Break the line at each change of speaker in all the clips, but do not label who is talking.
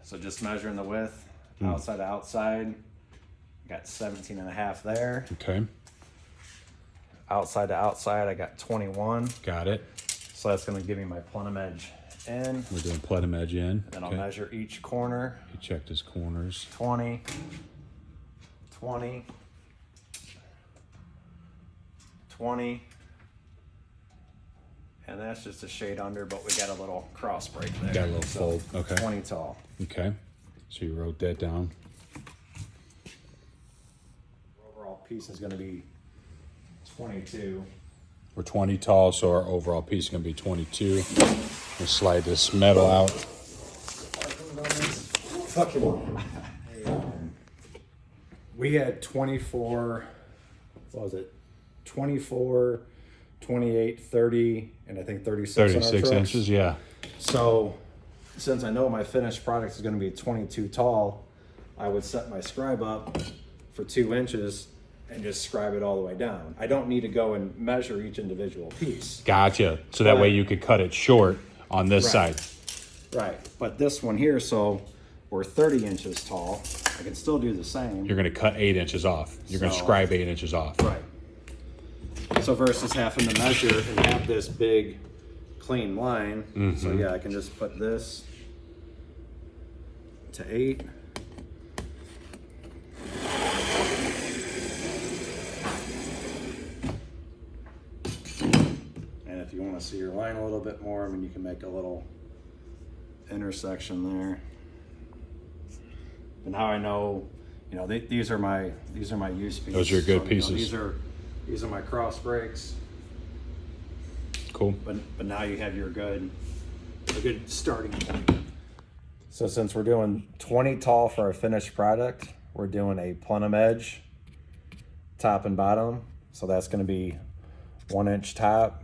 So just measuring the width, outside to outside, got 17.5 there.
Okay.
Outside to outside, I got 21.
Got it.
So that's gonna give me my plenum edge in.
We're doing plenum edge in.
Then I'll measure each corner.
He checked his corners.
20, 20, 20. And that's just a shade under, but we got a little cross break there.
Got a little fold. Okay.
20 tall.
Okay. So you wrote that down.
Overall piece is gonna be 22.
We're 20 tall, so our overall piece is going to be 22. We'll slide this metal out.
We had 24, what was it? 24, 28, 30, and I think 36 on our
36
trucks.
inches, yeah.
So since I know my finished product is going to be 22 tall, I would set my scribe up for 2 inches and just scribe it all the way down. I don't need to go and measure each individual piece.
Gotcha. So that way
But-
you could cut it short on this
Right.
side.
Right. But this one here, so we're 30 inches tall. I can still do the same.
You're going to cut 8 inches off. You're going to
So-
scribe 8 inches off.
Right. So versus having to measure and have this big clean line, so yeah, I can just put this to 8. And if you want to see your line a little bit more, I mean, you can make a little intersection there. And now I know, you know, these are my use pieces.
Those are good
So,
pieces.
These are my cross brakes.
Cool.
But now you have a good starting point. So since we're doing 20 tall for our finished product, we're doing a plenum edge, top and bottom. So that's going to be 1 inch top,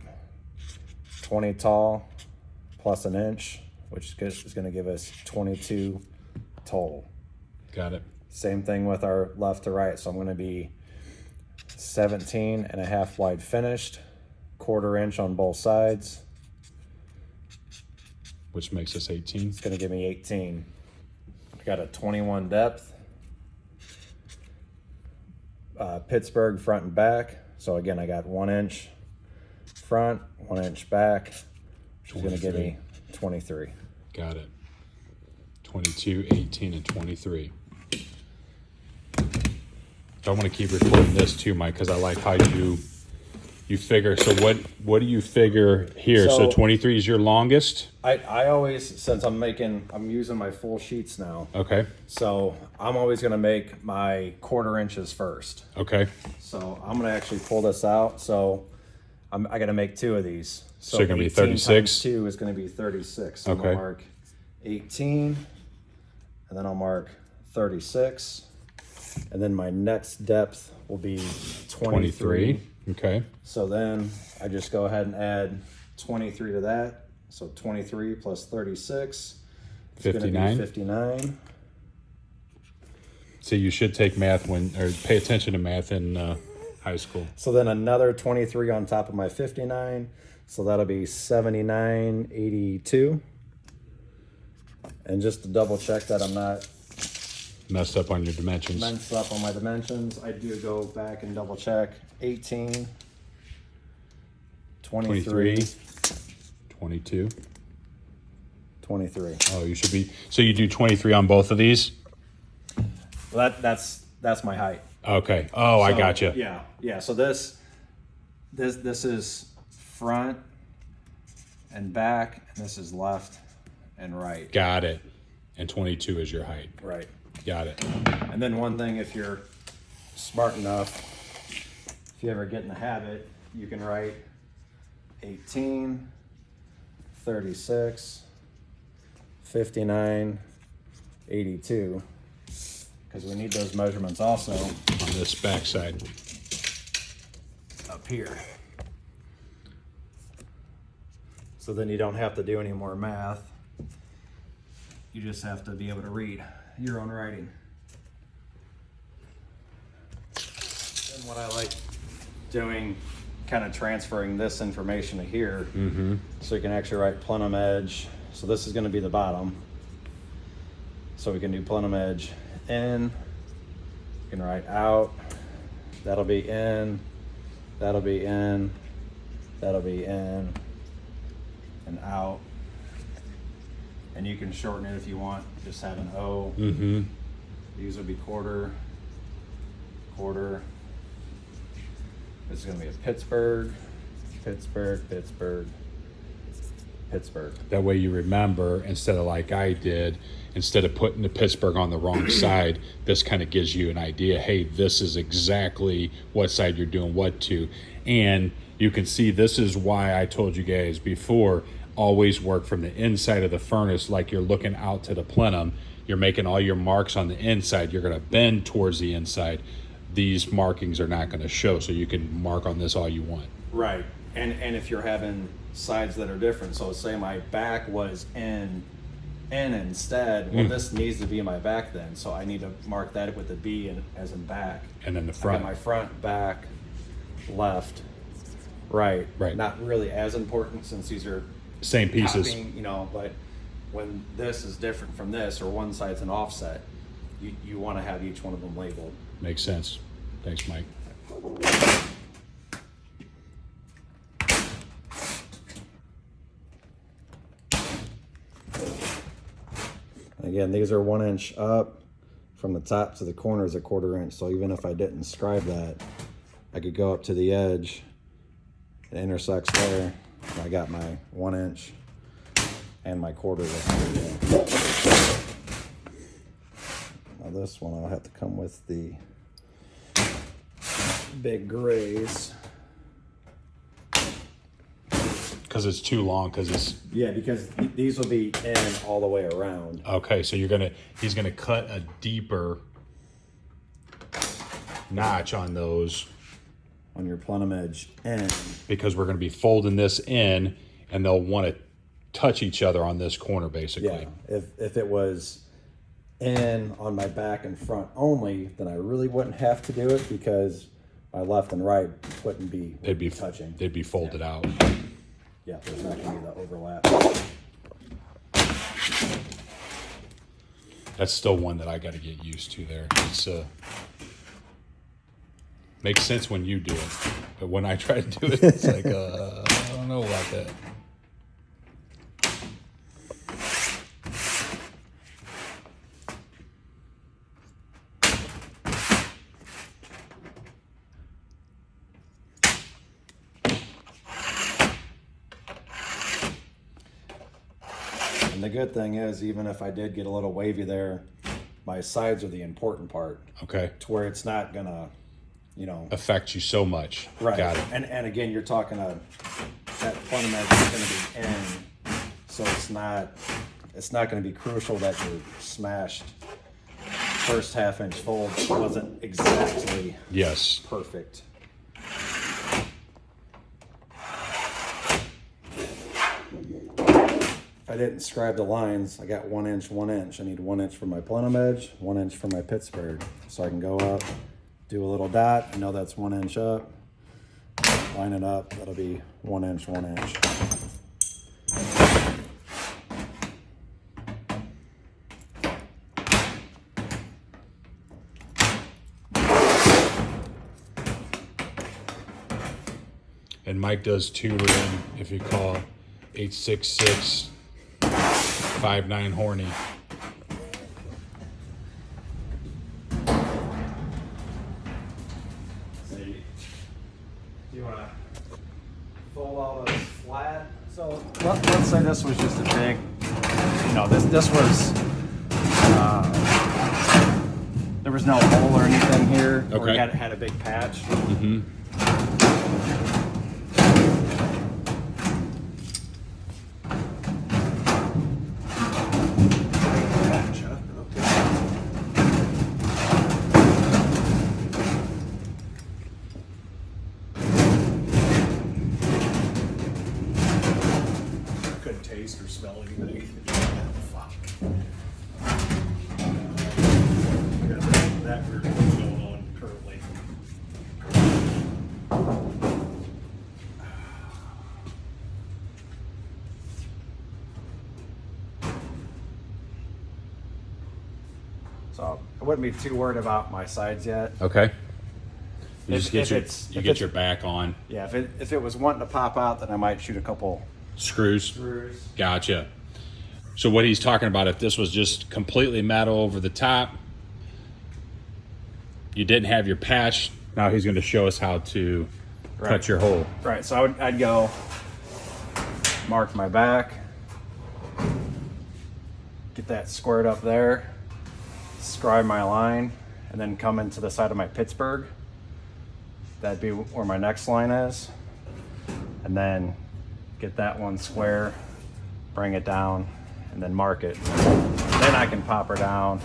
20 tall, plus an inch, which is going to give us 22 total.
Got it.
Same thing with our left to right. So I'm going to be 17.5 wide finished, 1/4 inch on both sides.
Which makes us 18.
It's gonna give me 18. I got a 21 depth. Pittsburgh front and back. So again, I got 1 inch front, 1 inch back, which is gonna give me 23.
Got it. 22, 18, and 23. So I want to keep recording this too, Mike, because I like how you figure. So what do you figure here? So
So-
23 is your longest?
I always, since I'm using my full sheets now,
Okay.
so I'm always gonna make my 1/4 inches first.
Okay.
So I'm gonna actually pull this out. So I gotta make 2 of these.
So you're gonna be
18
36?
times 2 is gonna be 36. So I'm
Okay.
gonna mark 18, and then I'll mark 36, and then my next depth will be 23.
Okay.
So then I just go ahead and add 23 to that. So 23 plus 36 is gonna
59.
be 59.
So you should take math or pay attention to math in high school.
So then another 23 on top of my 59. So that'll be 79.82. And just to double check that I'm not
Messed up on your dimensions.
messed up on my dimensions, I do go back and double check. 18, 23,
22.
23.
Oh, you should be. So you do 23 on both of these?
Well, that's my height.
Okay. Oh, I
So,
gotcha.
Yeah. So this is front and back, and this is left and right.
Got it. And 22 is your height.
Right.
Got it.
And then one thing, if you're smart enough, if you ever get in the habit, you can write 18, 36, 59, 82, because we need those measurements also
On this back side.
up here. So then you don't have to do any more math. You just have to be able to read your own writing. And what I like doing, kind of transferring this information to here, so you can actually write plenum edge. So this is going to be the bottom. So we can do plenum edge in, we can write out, that'll be in, that'll be in, that'll be in, and out. And you can shorten it if you want, just have an O.
Mm-hmm.
These would be quarter, quarter. This is gonna be a Pittsburgh, Pittsburgh, Pittsburgh, Pittsburgh.
That way you remember, instead of like I did, instead of putting the Pittsburgh on the wrong side, this kind of gives you an idea. Hey, this is exactly what side you're doing what to. And you can see this is why I told you guys before, always work from the inside of the furnace like you're looking out to the plenum. You're making all your marks on the inside. You're going to bend towards the inside. These markings are not going to show, so you can mark on this all you want.
Right. And if you're having sides that are different, so say my back was in instead, well, this needs to be my back then, so I need to mark that with a B as in back.
And then the
I
front.
got my front, back, left, right.
Right.
Not really as important since these are
Same pieces.
copying, you know, but when this is different from this, or one side's an offset, you want to have each one of them labeled.
Makes sense. Thanks, Mike.
Again, these are 1 inch up from the top to the corner is a 1/4 inch. So even if I didn't scribe that, I could go up to the edge. It intersects there. I got my 1 inch and my 1/4 there. Now this one I'll have to come with the big grays.
Because it's too long. Because it's
Yeah, because these will be in all the way around.
okay. So he's gonna cut a deeper notch on those
On your plenum edge in.
because we're gonna be folding this in, and they'll want to touch each other on this corner, basically.
Yeah, if it was in on my back and front only, then I really wouldn't have to do it because my left and right wouldn't be touching.
They'd be folded out.
Yeah, there's not going to be the overlap.
That's still one that I got to get used to. There, it's makes sense when you do it, but when I try to do it, it's like I don't know about that.
And the good thing is, even if I did get a little wavy there, my sides are the important part,
Okay,
to where it's not going to, you know.
affect you so much.
Right.
Got it.
And again, you're talking that plenum edge is going to be in, so it's not going to be crucial that your smashed first 1/2 inch fold wasn't exactly
Yes.
perfect. If I didn't scribe the lines, I got 1 inch, 1 inch. I need 1 inch for my plenum edge, 1 inch for my Pittsburgh. So I can go up, do a little dot. I know that's 1 inch up. Line it up. That'll be 1 inch, 1 inch.
And Mike does tutoring if you call 866-59 horny.
So do you want to fold all this flat? So let's say this was just a big, you know, this was, there was no hole or anything here. Or
Okay.
we had a big patch.
Mm-hmm.
Patch, huh? Okay.
Couldn't taste or smell anything. Fuck. That weird thing's going on currently.
So I wouldn't be too worried about my sides yet.
Okay. You
If-
just get
if
your
it's-
you
if
get
it's-
your back on.
Yeah, if it was wanting to pop out, then I might shoot a couple
Screws.
screws.
Gotcha. So what he's talking about, if this was just completely metal over the top, you didn't have your patch. Now he's going to show us how to
Right.
cut your hole.
Right, so I'd go mark my back, get that squared up there, scribe my line, and then come into the side of my Pittsburgh. That'd be where my next line is. And then get that one square, bring it down, and then mark it. Then I can pop her down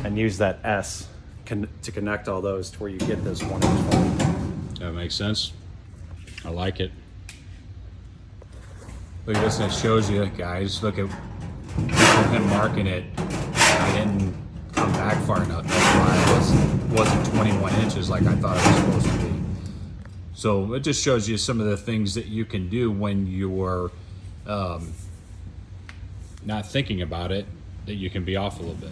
and use that S to connect all those to where you get this 1 inch hole.
That makes sense. I like it. Look at this, and it shows you, guys. Look at him marking it. I didn't come back far enough. That's why it wasn't 21 inches like I thought it was supposed to be. So it just shows you some of the things that you can do when you're not thinking about it, that you can be off a little bit.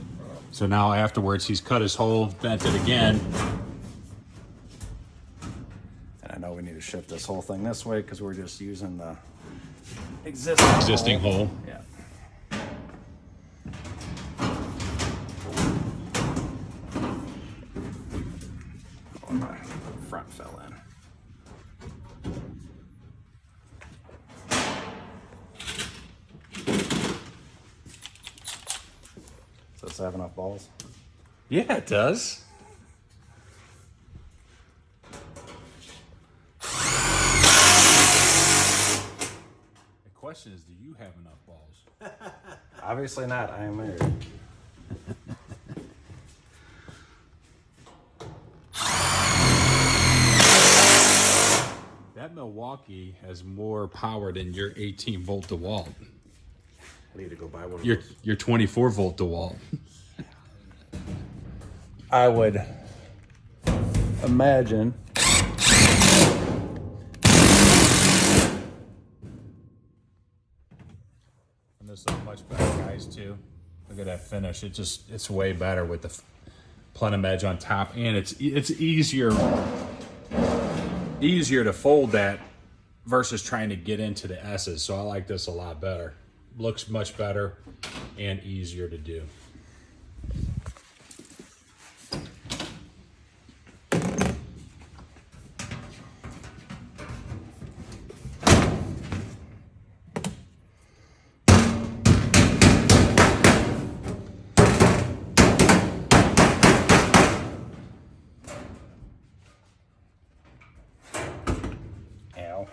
So now afterwards, he's cut his hole, bent it again.
And I know we need to shift this whole thing this way because we're just using the existing
Hole.
Yeah. Oh, my front fell in. Does this have enough balls?
Yeah, it does. The question is, do you have enough balls?
Obviously not. I am married.
That Milwaukee has more power than your 18 volt DeWalt.
I need to go buy one of
Your
those.
your 24 volt DeWalt.
I would imagine.
And this looks much better, guys, too. Look at that finish. It's way better with the plenum edge on top, and it's easier to fold that versus trying to get into the S's. So I like this a lot better. Looks much better and easier to do.
Ow.